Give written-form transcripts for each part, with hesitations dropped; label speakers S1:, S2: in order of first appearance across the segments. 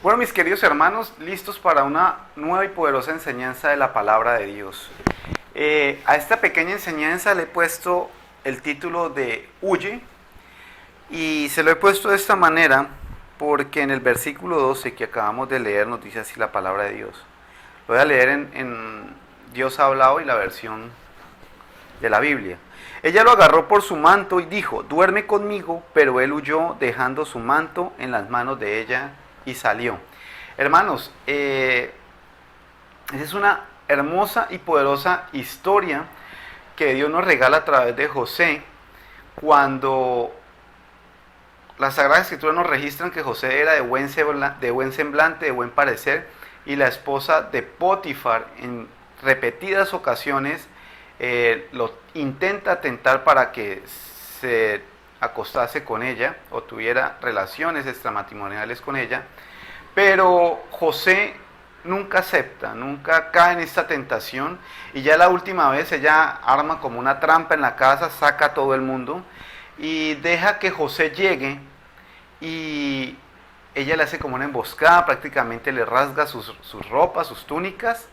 S1: Bueno, mis queridos hermanos, listos para una nueva y poderosa enseñanza de la palabra de Dios. A esta pequeña enseñanza le he puesto el título de Huye, y se lo he puesto de esta manera porque en el versículo 12 que acabamos de leer nos dice así la palabra de Dios. Lo voy a leer en Dios ha hablado y la versión de la Biblia. Ella lo agarró por su manto y dijo: duerme conmigo, pero él huyó dejando su manto en las manos de ella y salió. Hermanos, esa es una hermosa y poderosa historia que Dios nos regala a través de José, cuando las Sagradas Escrituras nos registran que José era de buen semblante, de buen parecer, y la esposa de Potifar en repetidas ocasiones lo intenta tentar para que se acostase con ella o tuviera relaciones extramatrimoniales con ella, pero José nunca acepta, nunca cae en esta tentación, y ya la última vez ella arma como una trampa en la casa, saca a todo el mundo y deja que José llegue, y ella le hace como una emboscada, prácticamente le rasga sus ropas, sus túnicas,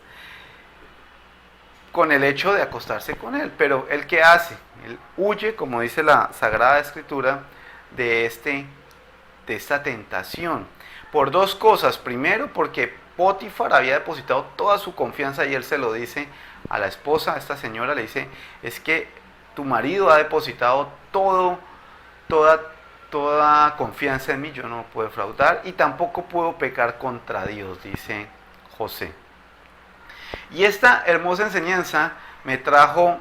S1: con el hecho de acostarse con él. Pero ¿él qué hace? Él huye, como dice la Sagrada Escritura, de esta tentación, por dos cosas. Primero, porque Potifar había depositado toda su confianza, y él se lo dice a la esposa, a esta señora, le dice: es que tu marido ha depositado toda confianza en mí, yo no puedo defraudar y tampoco puedo pecar contra Dios, dice José. Y esta hermosa enseñanza me trajo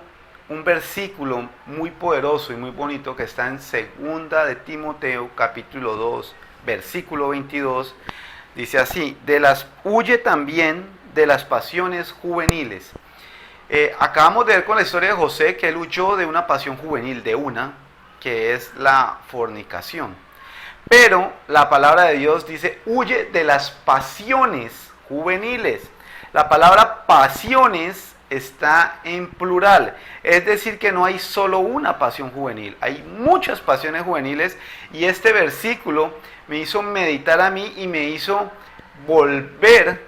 S1: un versículo muy poderoso y muy bonito que está en 2 de Timoteo, capítulo 2, versículo 22. Dice así: huye también de las pasiones juveniles. Acabamos de ver con la historia de José que él huyó de una pasión juvenil, que es la fornicación. Pero la palabra de Dios dice: huye de las pasiones juveniles. La palabra pasiones está en plural, es decir, que no hay solo una pasión juvenil, hay muchas pasiones juveniles, y este versículo me hizo meditar a mí y me hizo volver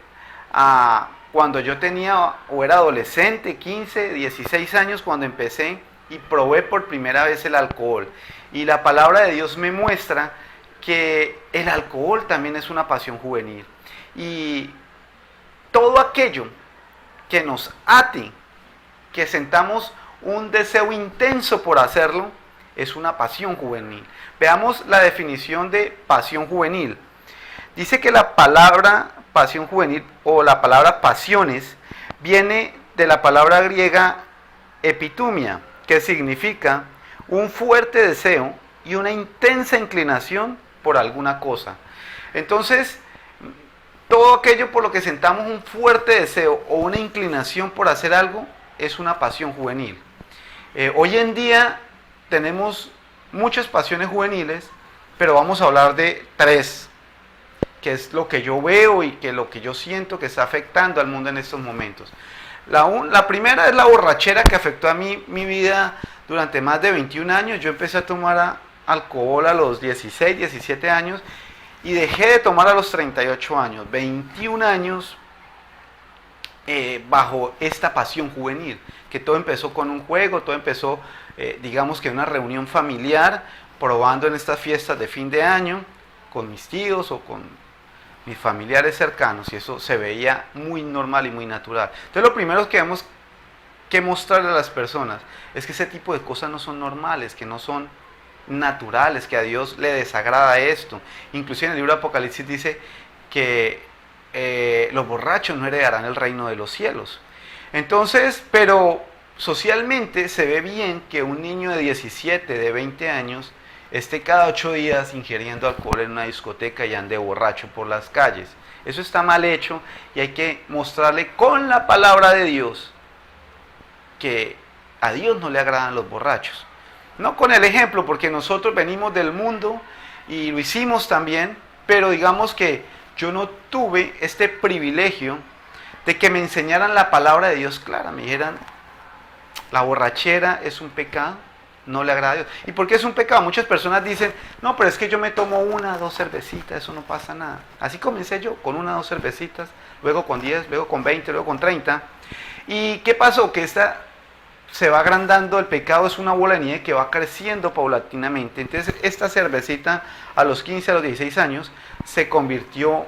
S1: a cuando yo tenía o era adolescente, 15, 16 años, cuando empecé y probé por primera vez el alcohol. Y la palabra de Dios me muestra que el alcohol también es una pasión juvenil. Y todo aquello que nos ate, que sentamos un deseo intenso por hacerlo, es una pasión juvenil. Veamos la definición de pasión juvenil. Dice que la palabra pasión juvenil o la palabra pasiones viene de la palabra griega epitumia, que significa un fuerte deseo y una intensa inclinación por alguna cosa. Entonces, todo aquello por lo que sentamos un fuerte deseo o una inclinación por hacer algo es una pasión juvenil. Hoy en día tenemos muchas pasiones juveniles, pero vamos a hablar de tres, que es lo que yo veo y que lo que yo siento que está afectando al mundo en estos momentos. La primera es la borrachera, que afectó a mi vida durante más de 21 años. Yo empecé a tomar alcohol a los 16, 17 años y dejé de tomar a los 38 años, 21 años bajo esta pasión juvenil, que todo empezó con un juego, todo empezó, digamos que en una reunión familiar, probando en estas fiestas de fin de año, con mis tíos o con mis familiares cercanos, y eso se veía muy normal y muy natural. Entonces lo primero que tenemos que mostrarle a las personas es que ese tipo de cosas no son normales, que no son naturales, que a Dios le desagrada esto. Inclusive en el libro de Apocalipsis dice que los borrachos no heredarán el reino de los cielos. Entonces, pero socialmente se ve bien que un niño de 17, de 20 años esté cada 8 días ingiriendo alcohol en una discoteca y ande borracho por las calles. Eso está mal hecho, y hay que mostrarle con la palabra de Dios que a Dios no le agradan los borrachos. No con el ejemplo, porque nosotros venimos del mundo y lo hicimos también, pero digamos que yo no tuve este privilegio de que me enseñaran la palabra de Dios clara. Me dijeran: la borrachera es un pecado, no le agrada a Dios. ¿Y por qué es un pecado? Muchas personas dicen, no, pero es que yo me tomo 1 o 2 cervecitas, eso no pasa nada. Así comencé yo, con 1 o 2 cervecitas, luego con 10, luego con 20, luego con 30. ¿Y qué pasó? Que se va agrandando, el pecado es una bola de nieve que va creciendo paulatinamente. Entonces esta cervecita a los 15, a los 16 años, se convirtió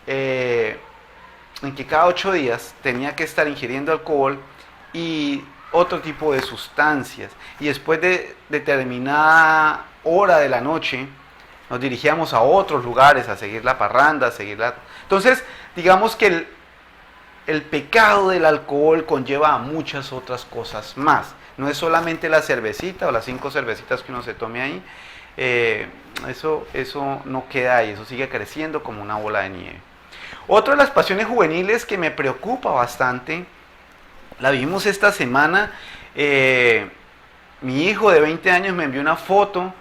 S1: en que cada 8 días tenía que estar ingiriendo alcohol y otro tipo de sustancias. Y después de determinada hora de la noche, nos dirigíamos a otros lugares a seguir la parranda, a seguir la... Entonces, digamos que el pecado del alcohol conlleva a muchas otras cosas más. No es solamente la cervecita o las 5 cervecitas que uno se tome ahí. Eso no queda ahí, eso sigue creciendo como una bola de nieve. Otra de las pasiones juveniles que me preocupa bastante, la vimos esta semana. Mi hijo de 20 años me envió una foto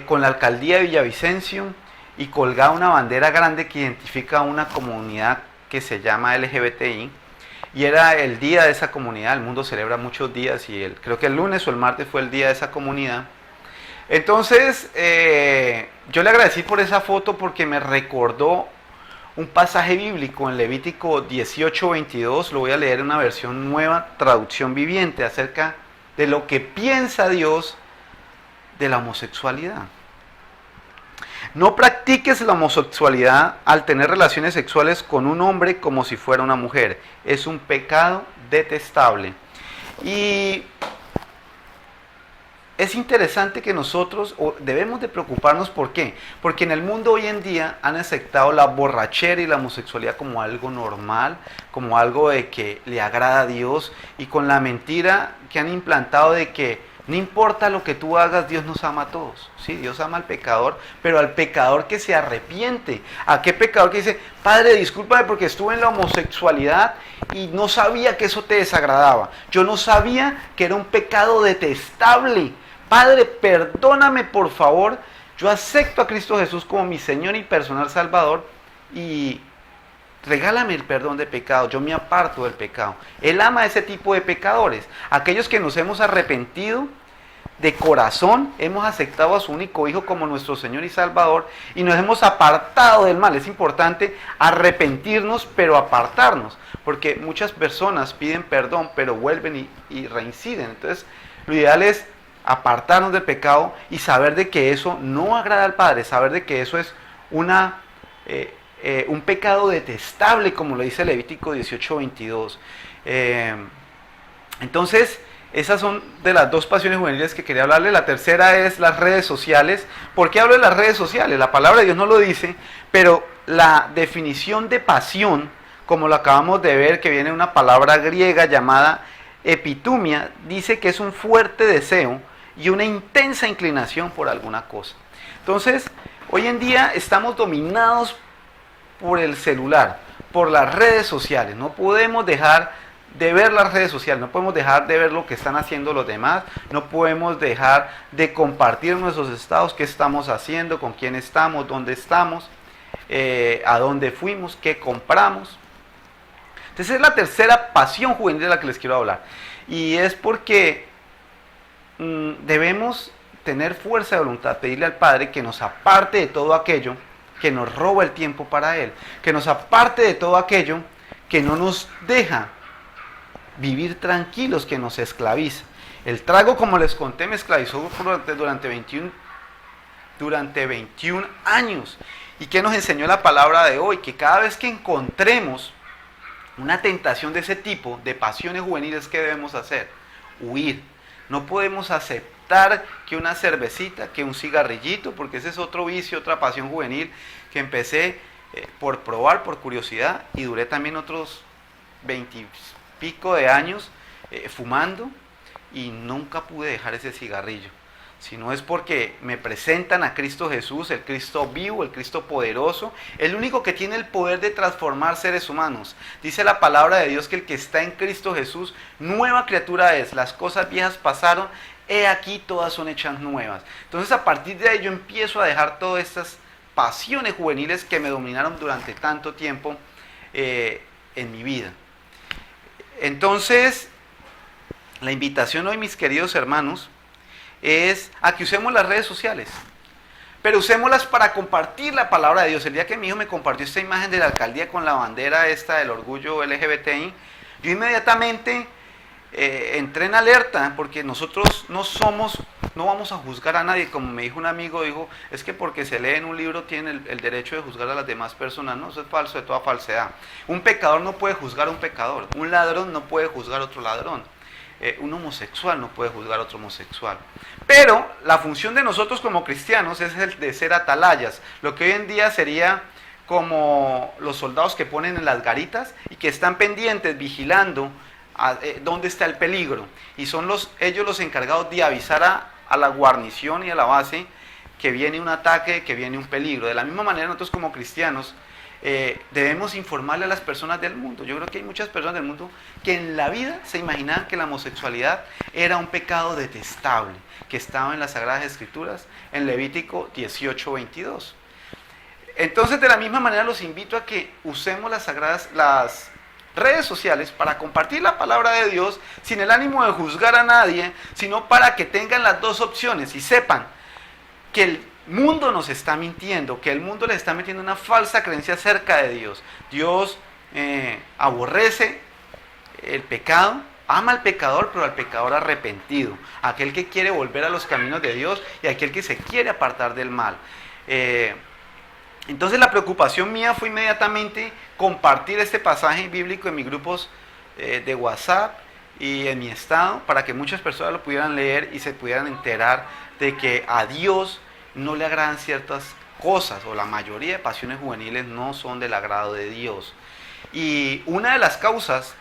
S1: con la alcaldía de Villavicencio y colgaba una bandera grande que identifica a una comunidad que se llama LGBTI, y era el día de esa comunidad. El mundo celebra muchos días y creo que el lunes o el martes fue el día de esa comunidad. Entonces yo le agradecí por esa foto porque me recordó un pasaje bíblico en Levítico 18:22, lo voy a leer en una versión nueva, traducción viviente, acerca de lo que piensa Dios de la homosexualidad. No practiques la homosexualidad al tener relaciones sexuales con un hombre como si fuera una mujer. Es un pecado detestable. Y es interesante que nosotros debemos de preocuparnos. ¿Por qué? Porque en el mundo hoy en día han aceptado la borrachera y la homosexualidad como algo normal, como algo de que le agrada a Dios, y con la mentira que han implantado de que no importa lo que tú hagas, Dios nos ama a todos. Sí, Dios ama al pecador, pero al pecador que se arrepiente. ¿A qué pecador que dice, Padre, discúlpame porque estuve en la homosexualidad y no sabía que eso te desagradaba? Yo no sabía que era un pecado detestable. Padre, perdóname por favor. Yo acepto a Cristo Jesús como mi Señor y personal Salvador y regálame el perdón de pecado, yo me aparto del pecado. Él ama a ese tipo de pecadores, aquellos que nos hemos arrepentido de corazón, hemos aceptado a su único Hijo como nuestro Señor y Salvador y nos hemos apartado del mal. Es importante arrepentirnos, pero apartarnos, porque muchas personas piden perdón, pero vuelven y reinciden. Entonces, lo ideal es apartarnos del pecado y saber de que eso no agrada al Padre, saber de que eso es un pecado detestable, como lo dice Levítico 18:22. Entonces, esas son de las 2 pasiones juveniles que quería hablarle. La tercera es las redes sociales. ¿Por qué hablo de las redes sociales? La palabra de Dios no lo dice, pero la definición de pasión, como lo acabamos de ver, que viene de una palabra griega llamada epitumia, dice que es un fuerte deseo y una intensa inclinación por alguna cosa. Entonces, hoy en día estamos dominados por el celular, por las redes sociales. No podemos dejar de ver las redes sociales, no podemos dejar de ver lo que están haciendo los demás, no podemos dejar de compartir nuestros estados, qué estamos haciendo, con quién estamos, dónde estamos, a dónde fuimos, qué compramos. Entonces es la tercera pasión juvenil de la que les quiero hablar. Y es porque debemos tener fuerza de voluntad, pedirle al Padre que nos aparte de todo aquello que nos roba el tiempo para Él, que nos aparte de todo aquello que no nos deja vivir tranquilos, que nos esclaviza. El trago, como les conté, me esclavizó durante 21 años. ¿Y qué nos enseñó la palabra de hoy? Que cada vez que encontremos una tentación de ese tipo, de pasiones juveniles, ¿qué debemos hacer? Huir. No podemos aceptar que una cervecita, que un cigarrillito, porque ese es otro vicio, otra pasión juvenil que empecé por probar, por curiosidad, y duré también otros 20 y pico de años fumando, y nunca pude dejar ese cigarrillo. Si no es porque me presentan a Cristo Jesús, el Cristo vivo, el Cristo poderoso, el único que tiene el poder de transformar seres humanos. Dice la palabra de Dios que el que está en Cristo Jesús, nueva criatura es. Las cosas viejas pasaron, he aquí todas son hechas nuevas. Entonces, a partir de ahí yo empiezo a dejar todas estas pasiones juveniles que me dominaron durante tanto tiempo en mi vida. Entonces, la invitación hoy, mis queridos hermanos, es a que usemos las redes sociales. Pero usémoslas para compartir la palabra de Dios. El día que mi hijo me compartió esta imagen de la alcaldía con la bandera esta del orgullo LGBTI, yo inmediatamente entré en alerta, porque nosotros no vamos a juzgar a nadie. Como me dijo un amigo, dijo, es que porque se lee en un libro tiene el derecho de juzgar a las demás personas. No, eso es falso, de toda falsedad. Un pecador no puede juzgar a un pecador. Un ladrón no puede juzgar a otro ladrón. Un homosexual no puede juzgar a otro homosexual. Pero la función de nosotros como cristianos es el de ser atalayas, lo que hoy en día sería como los soldados que ponen en las garitas y que están pendientes, vigilando dónde está el peligro. Y son ellos los encargados de avisar a la guarnición y a la base que viene un ataque, que viene un peligro. De la misma manera nosotros como cristianos debemos informarle a las personas del mundo. Yo creo que hay muchas personas del mundo que en la vida se imaginaban que la homosexualidad era un pecado detestable, que estaba en las Sagradas Escrituras, en Levítico 18:22. Entonces, de la misma manera los invito a que usemos las redes sociales para compartir la palabra de Dios sin el ánimo de juzgar a nadie, sino para que tengan las dos opciones y sepan que el mundo nos está mintiendo, que el mundo les está metiendo una falsa creencia acerca de Dios. Dios aborrece el pecado, ama al pecador, pero al pecador arrepentido, aquel que quiere volver a los caminos de Dios y aquel que se quiere apartar del mal. Entonces la preocupación mía fue inmediatamente compartir este pasaje bíblico en mis grupos de WhatsApp y en mi estado, para que muchas personas lo pudieran leer y se pudieran enterar de que a Dios no le agradan ciertas cosas, o la mayoría de pasiones juveniles no son del agrado de Dios. Y una de las causas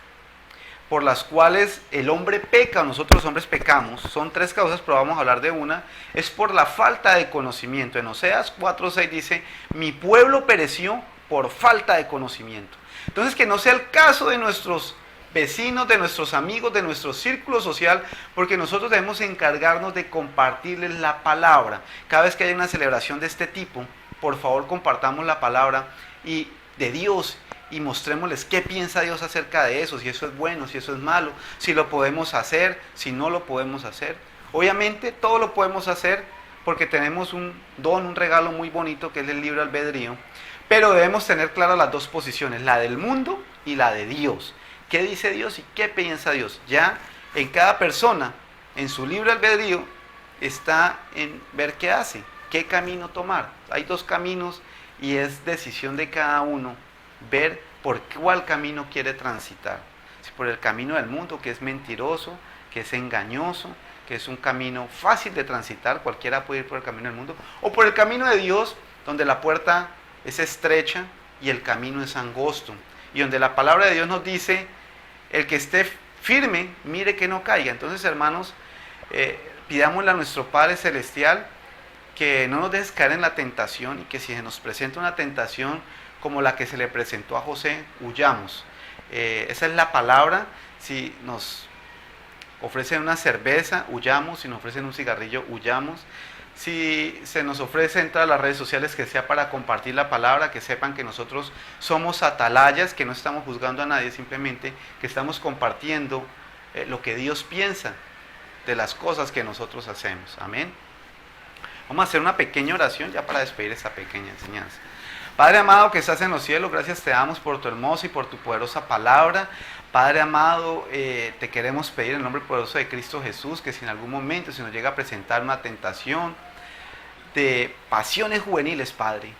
S1: por las cuales el hombre peca, o nosotros los hombres pecamos, son tres causas, pero vamos a hablar de una, es por la falta de conocimiento. En Oseas 4:6 dice, mi pueblo pereció por falta de conocimiento. Entonces, que no sea el caso de nuestros vecinos, de nuestros amigos, de nuestro círculo social, porque nosotros debemos encargarnos de compartirles la palabra. Cada vez que haya una celebración de este tipo, por favor compartamos la palabra de Dios y mostrémosles qué piensa Dios acerca de eso, si eso es bueno, si eso es malo, si lo podemos hacer, si no lo podemos hacer. Obviamente todo lo podemos hacer porque tenemos un don, un regalo muy bonito que es el libre albedrío, pero debemos tener claras las dos posiciones, la del mundo y la de Dios. ¿Qué dice Dios y qué piensa Dios? Ya en cada persona, en su libre albedrío, está en ver qué hace, qué camino tomar. Hay dos caminos y es decisión de cada uno ver por cuál camino quiere transitar. Si por el camino del mundo, que es mentiroso, que es engañoso, que es un camino fácil de transitar, cualquiera puede ir por el camino del mundo, o por el camino de Dios, donde la puerta es estrecha y el camino es angosto, y donde la palabra de Dios nos dice, el que esté firme, mire que no caiga. Entonces, hermanos, pidámosle a nuestro Padre Celestial que no nos dejes caer en la tentación, y que si se nos presenta una tentación como la que se le presentó a José, huyamos. Esa es la palabra. Si nos ofrecen una cerveza, huyamos. Si nos ofrecen un cigarrillo, huyamos. Si se nos ofrece entrar a las redes sociales, que sea para compartir la palabra, que sepan que nosotros somos atalayas, que no estamos juzgando a nadie, simplemente que estamos compartiendo lo que Dios piensa de las cosas que nosotros hacemos. Amén. Vamos a hacer una pequeña oración ya para despedir esta pequeña enseñanza. Padre amado que estás en los cielos, gracias te damos por tu hermosa y por tu poderosa palabra. Padre amado, te queremos pedir en el nombre poderoso de Cristo Jesús, que si en algún momento se nos llega a presentar una tentación de pasiones juveniles, Padre,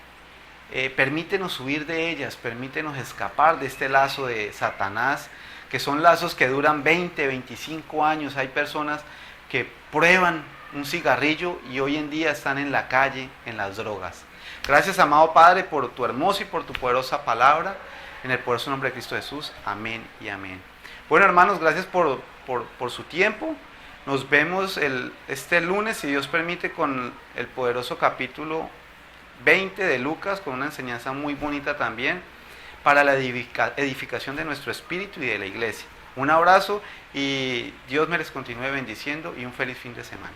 S1: permítenos huir de ellas, permítenos escapar de este lazo de Satanás, que son lazos que duran 20, 25 años. Hay personas que prueban un cigarrillo y hoy en día están en la calle, en las drogas. Gracias, amado Padre, por tu hermosa y por tu poderosa palabra. En el poderoso nombre de Cristo Jesús. Amén y amén. Bueno, hermanos, gracias por su tiempo. Nos vemos este lunes, si Dios permite, con el poderoso capítulo 20 de Lucas, con una enseñanza muy bonita también, para la edificación de nuestro espíritu y de la iglesia. Un abrazo y Dios me les continúe bendiciendo y un feliz fin de semana.